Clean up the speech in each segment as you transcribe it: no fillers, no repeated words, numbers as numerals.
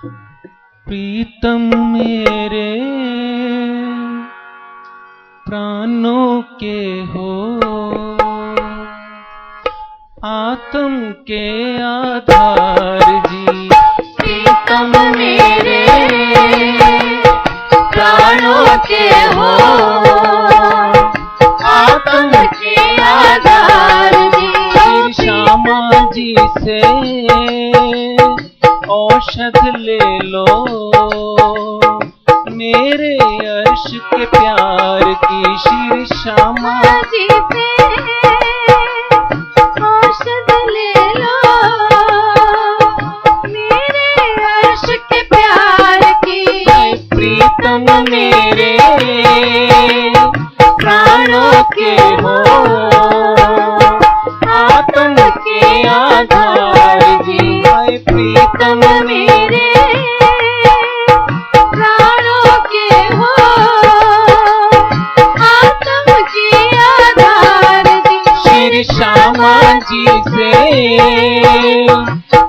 प्रीतम मेरे प्राणों के हो, आत्म के आधार जी। प्रीतम मेरे प्राणों के हो, आत्म के आधार जी। श्री श्यामा जी से औषध ले लो, मेरे अर्श के प्यार की। श्री श्यामा जी से औषध ले लो, मेरे अर्श के प्यार की। प्रीतम मेरे प्राणों के हो, आत्म के आधार जी। प्रीतम मेरे प्राणों के हो, आत्म के आधार जी। श्री श्यामा जी से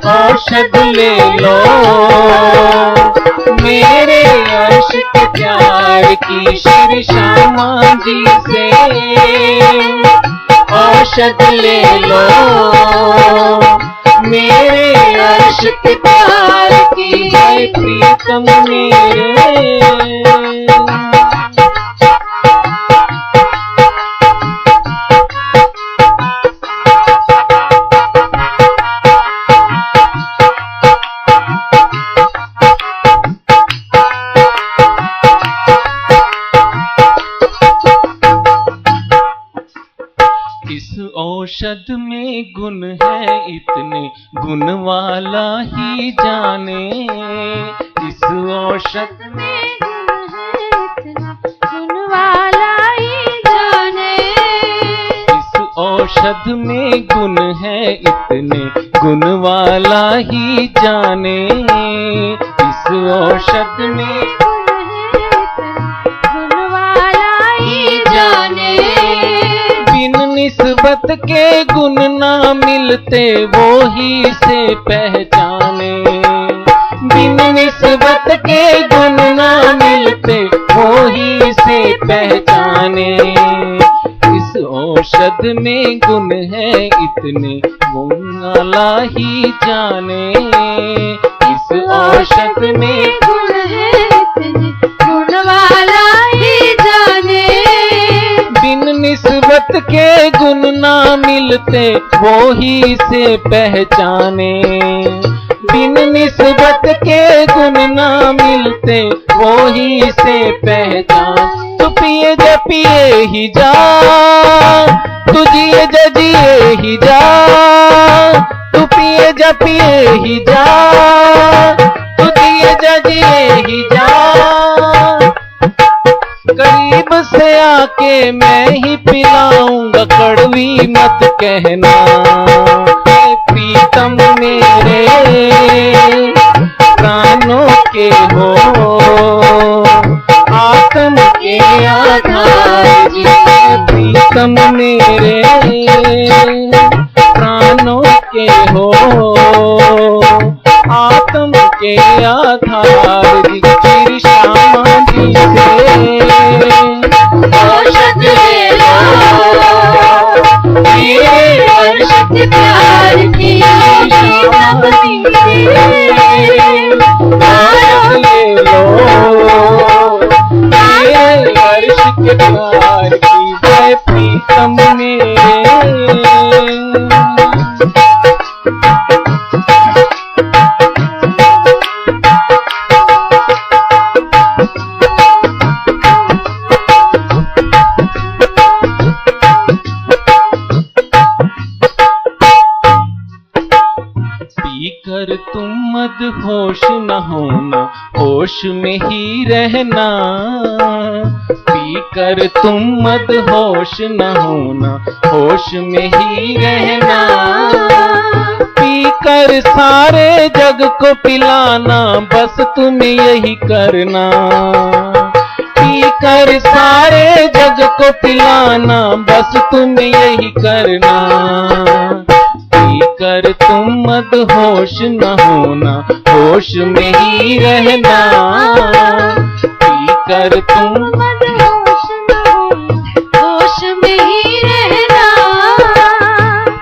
औषध ले लो, मेरे अर्श के प्यार की। श्री श्यामा जी से औषध ले लो, मेरे अर्श के प्यार की। प्रीतम मेरे औषध में गुण है इतने, गुण वाला ही जाने। इस औषध में गुण है इतना, गुण वाला ही जाने। इस औषध में गुण है इतने, गुण वाला ही जाने। इस औषध में गुण है इतना, गुण वाला ही जाने। बिन निस्बत के गुण ना मिलते, वो ही से पहचाने। बिन निस्बत के गुण ना मिलते, वो ही से पहचाने। इस औषध में गुण है इतने, गुण वाला ही जाने। इस औषध में गुण है इतने, गुण वाला ही जाने। बिन निस्बत के गुण ना मिलते, वो ही से पहचाने। बिन निस्बत के गुण ना मिलते, वो ही से पहचान। तू पिए जपिए ही जा, तू जिए जिए ही जा। तू पिए जपिए ही जा, तू जिए जिए ही जा। करीब से आके मैं ही पिलाऊंगा, कड़वी मत कहना। प्रीतम मेरे प्राणों के हो, आत्म के आधार जी। प्रीतम मेरे प्राणों के हो, आत्म के आधार जी। श्री श्यामा जी से औषध ले लो, मेरे अर्श के प्यार की। प्रीतम मेरे औषध ले लो, मेरे अर्श के प्यार की। जय प्रीतम मेरे पीकर तुम मद होश न होना, होश में ही रहना। पीकर तुम मद होश न होना, होश में ही रहना। पीकर सारे जग को पिलाना, बस तुम यही करना। पीकर सारे जग को पिलाना, बस तुम यही करना। कर तुम मदहोश न होना, होश में ही रहना। पी कर तुम मदहोश न होना, होश में ही रहना।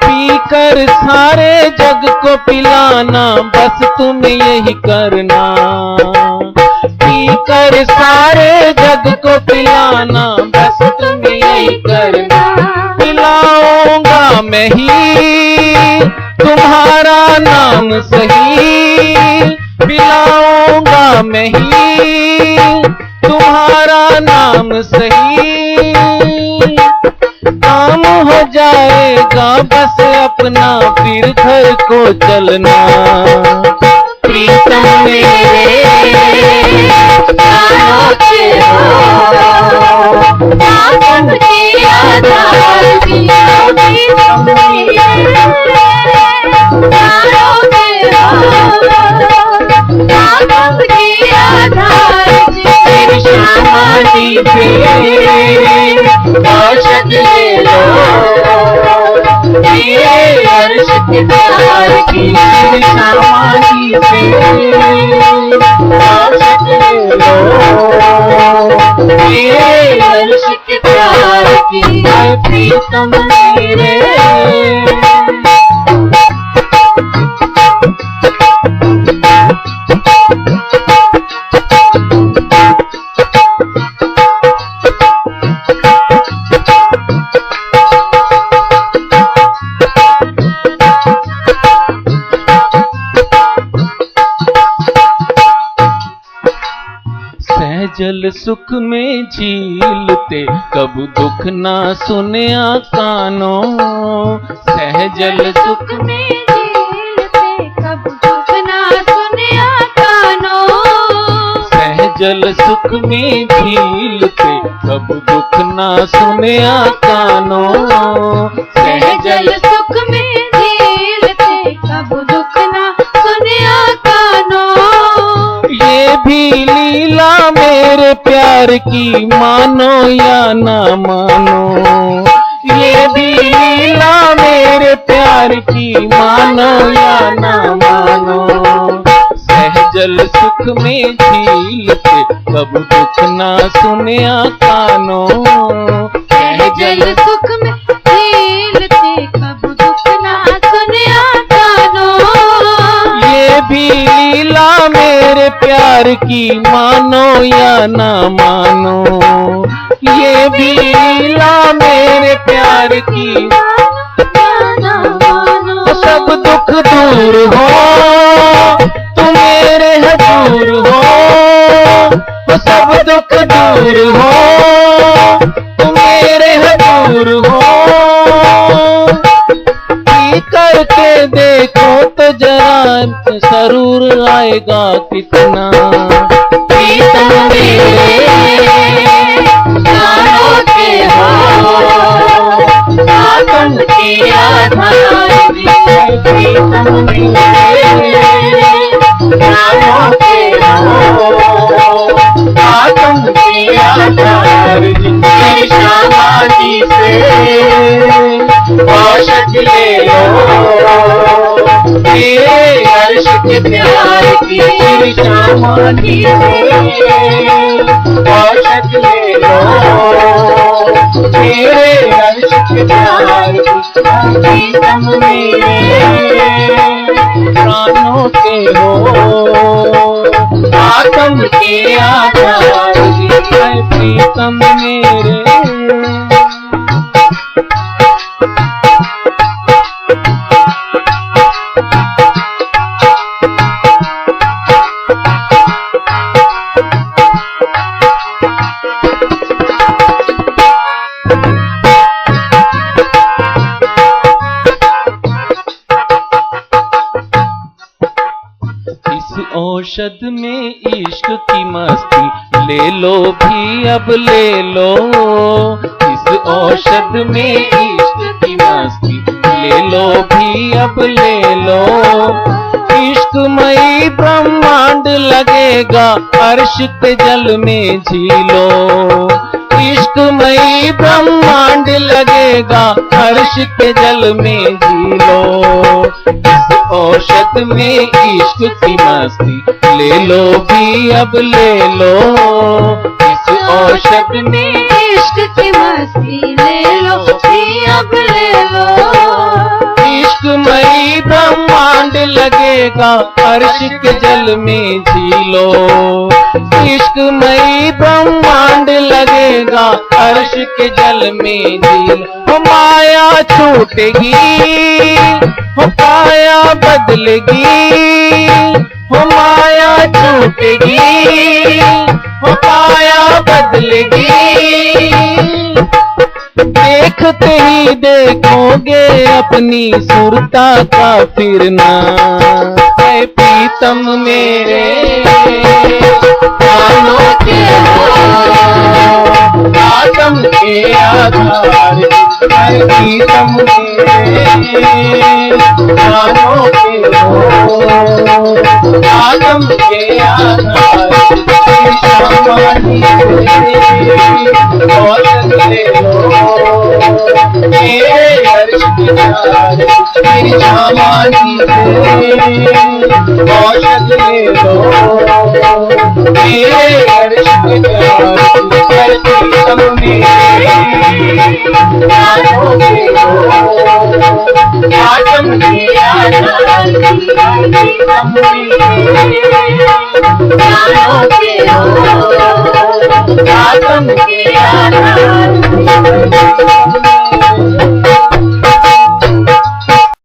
पी कर सारे जग को पिलाना, बस तुम यही करना। पी कर सारे जग को पिलाना, बस तुम यही करना। पिलाऊंगा मैं ही तुम्हारा नाम सही, पिलाऊंगा मैं ही तुम्हारा नाम सही। काम हो जाएगा बस अपना, फिर घर को चलना। प्रीतम मेरे प्राणों के हो, नाम के आधार दिया। प्रीतम मेरे प्राणों के हो, नाम के आधार दिया। तेरी समाधि पे औषध ले लो, ये अर्श के प्यार की। तेरी समाधि पे औषध ले लो, ये अर्श के प्यार की। ऐ प्रीतम मेरे सहजल सुख में झीलते, कब दुख ना सुनया कानों। सहजल सुख में झीलते, कब दुख ना सुनया कानों। सहजल सुख में झीलते, कब दुख ना सुनया कानों। सहजल सुख में झीलते, कब दुख ना सुनया कानों। ये भी लीला मेरे प्यार की, मानो या ना मानो। ये भी लीला मेरे प्यार की, मानो या ना मानो। सहजल सुख में झीलते, कब दुख ना सुनया कानों। सहजल सुख में झीलते, कब दुख ना सुनया कानों। ये भी लीला मेरे प्यार की, मानो या ना मानो। ये भी लीला मेरे प्यार की, ना मानो। सब दुख दूर हो तुम मेरे हजूर हो। सब दुख दूर हो तुम मेरे हजूर हो। पी करके देखो तो जरा सरूर आएगा कितना। प्रीतम मेरे प्राणों के हो, नाम के आधार दिया। प्रीतम मेरे प्राणों के हो, आत्म के आधार जिनकी समाधि से औषध ले लो। तेरे अर्श के प्यार की समाधि से औषध ले लो। तेरे अर्श के प्यार की प्रीतम मेरे प्राणों के हो, आत्म के आधार प्रीतम मेरे। औषध में इश्क की मस्ती ले लो भी अब ले लो। इस औषध में इश्क की मस्ती ले लो भी अब ले लो। इश्कमयी ब्रह्मांड लगेगा अर्श के जल में झीलो। इश्कमयी ब्रह्मांड लगेगा हर्ष के जल में जी लो। इस औषध में इश्क की मस्ती ले लो भी अब ले लो। इस औषध में इश्क की मस्ती ले लो भी अब ले लो। इश्कमयी ब्रह्मांड लगेगा अर्श के जल में जी लो। इश्कमयी ब्रह्मांड लगेगा अर्श के जल में जी लो। हो माया छूटेगी, हो काया बदलेगी, हो माया छूटेगी, हो काया बदलेगी। देखते ही देखोगे अपनी सुरता का फिरना। है प्रीतम मेरे प्राणों के हो, आदम के आधार। है प्रीतम मेरे प्राणों के हो, आदम के आधार। मेरे अर्श की प्यार मेरी सामानी औषध ले लो। मेरे अर्श की प्यार प्रीतम मेरे प्राणों के हो, आदम के आधार। प्रीतम मेरे